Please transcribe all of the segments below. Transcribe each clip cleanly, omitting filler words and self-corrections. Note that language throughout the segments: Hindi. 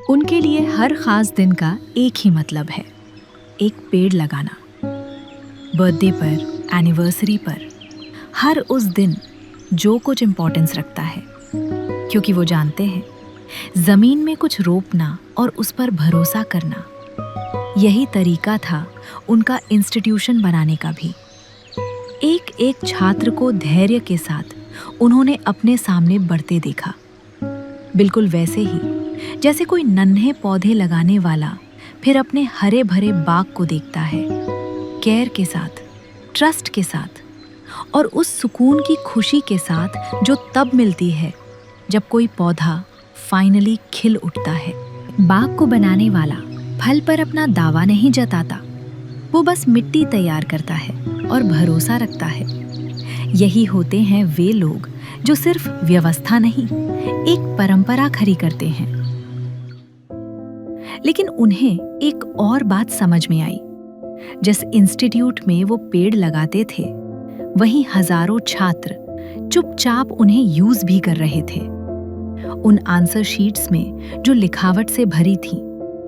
उनके लिए हर खास दिन का एक ही मतलब है, एक पेड़ लगाना। बर्थडे पर, एनिवर्सरी पर, हर उस दिन जो कुछ इम्पोर्टेंस रखता है, क्योंकि वो जानते हैं जमीन में कुछ रोपना और उस पर भरोसा करना, यही तरीका था उनका इंस्टीट्यूशन बनाने का भी। एक एक छात्र को धैर्य के साथ उन्होंने अपने सामने बढ़ते देखा, बिल्कुल वैसे ही जैसे कोई नन्हे पौधे लगाने वाला फिर अपने हरे भरे बाग को देखता है, केयर के साथ, ट्रस्ट के साथ और उस सुकून की खुशी के साथ जो तब मिलती है जब कोई पौधा फाइनली खिल उठता है। बाग को बनाने वाला फल पर अपना दावा नहीं जताता, वो बस मिट्टी तैयार करता है और भरोसा रखता है। यही होते हैं वे लोग जो सिर्फ व्यवस्था नहीं, एक परंपरा खड़ी करते हैं। लेकिन उन्हें एक और बात समझ में आई। जिस इंस्टीट्यूट में वो पेड़ लगाते थे, वहीं हजारों छात्र चुपचाप उन्हें यूज भी कर रहे थे। उन आंसर शीट्स में जो लिखावट से भरी थी,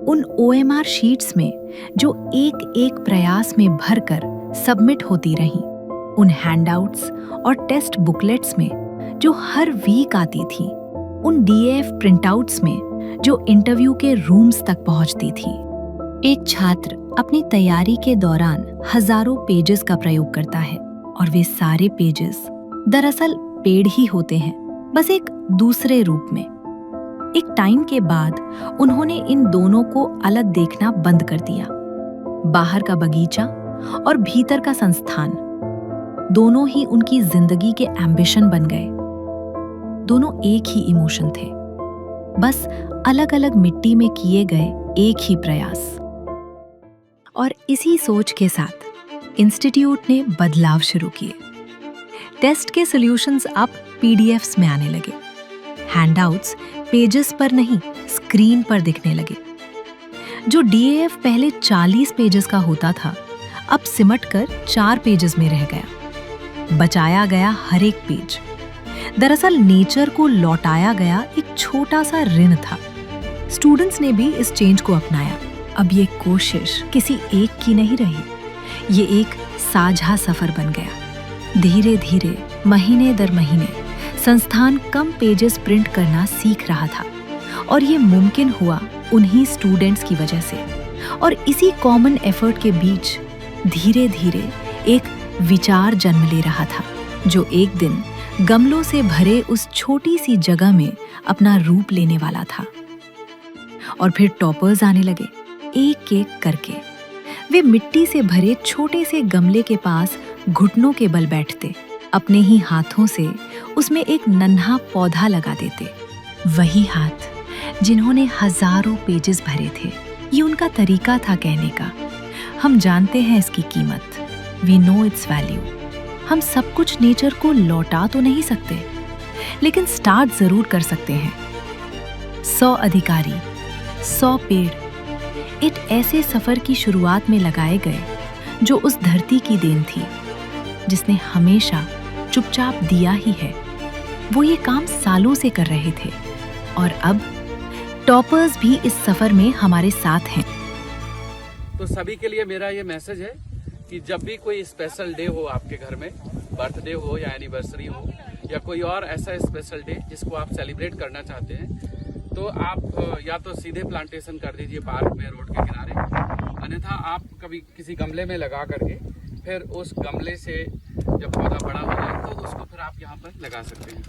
उन OMR शीट्स में जो एक एक प्रयास में भरकर सबमिट होती रहीं, उन हैंडआउट्स और टेस्ट बुकलेट्स में जो हर वीक आती थी, उन DAF प्रिंटआउट्स में जो इंटरव्यू के रूम्स तक पहुंचती थी। एक छात्र अपनी तैयारी के दौरान हजारों पेजेस का प्रयोग करता है और वे सारे पेजेस दरअसल पेड़ ही होते हैं, बस एक दूसरे रूप में। एक टाइम के बाद उन्होंने इन दोनों को अलग देखना बंद कर दिया। बाहर का बगीचा और भीतर का संस्थान, दोनों ही उनकी जिंदगी के एम्बिशन बन गए। दोनों एक ही इमोशन थे, बस अलग अलग मिट्टी में किए गए एक ही प्रयास। और इसी सोच के साथ इंस्टीट्यूट ने बदलाव शुरू किए। टेस्ट के सॉल्यूशंस अब PDFs में आने लगे। हैंडआउट्स पेजेस पर नहीं, स्क्रीन पर दिखने लगे। जो DAF पहले 40 पेजेस का होता था, अब सिमट कर 4 पेजेस में रह गया। बचाया गया हर एक पेज। दरअसल नेचर को लौटाया गया एक छोटा सा ऋण था। स्टूडेंट्स ने भी इस चेंज को अपनाया। अब ये कोशिश किसी एक की नहीं रही, ये एक साझा सफर बन गया। धीरे धीरे, महीने दर महीने संस्थान कम पेजेस प्रिंट करना सीख रहा था और ये मुमकिन हुआ उन्हीं स्टूडेंट्स की वजह से। और इसी कॉमन एफर्ट के बीच धीरे धीरे एक विचार जन्म ले रहा था, जो एक दिन गमलों से भरे उस छोटी सी जगह में अपना रूप लेने वाला था। और फिर टॉपर्स आने लगे, एक एक करके। वे मिट्टी से भरे छोटे से गमले के पास घुटनों के बल बैठते, अपने ही हाथों से उसमें एक नन्हा पौधा लगा देते। वही हाथ जिन्होंने हजारों पेजेस भरे थे। ये उनका तरीका था कहने का, हम जानते हैं इसकी कीमत, वी नो इट्स वैल्यू। हम सब कुछ नेचर को लौटा तो नहीं सकते, लेकिन स्टार्ट जरूर कर सकते हैं। 100 अधिकारी, 100 पेड़, एक ऐसे सफर की शुरुआत में लगाए गए जो उस धरती की देन थी, जिसने हमेशा चुपचाप दिया ही है। वो ये काम सालों से कर रहे थे और अब टॉपर्स भी इस सफर में हमारे साथ हैं। तो सभी के लिए मेरा ये मैसेज है कि जब भी कोई स्पेशल डे हो आपके घर में, बर्थडे हो या एनिवर्सरी हो या कोई और ऐसा स्पेशल डे जिसको आप सेलिब्रेट करना चाहते हैं, तो आप या तो सीधे प्लांटेशन कर दीजिए पार्क में, रोड के किनारे, अन्यथा आप कभी किसी गमले में लगा करके फिर उस गमले से जब पौधा बड़ा हो जाए तो उसको फिर आप यहाँ पर लगा सकते हैं।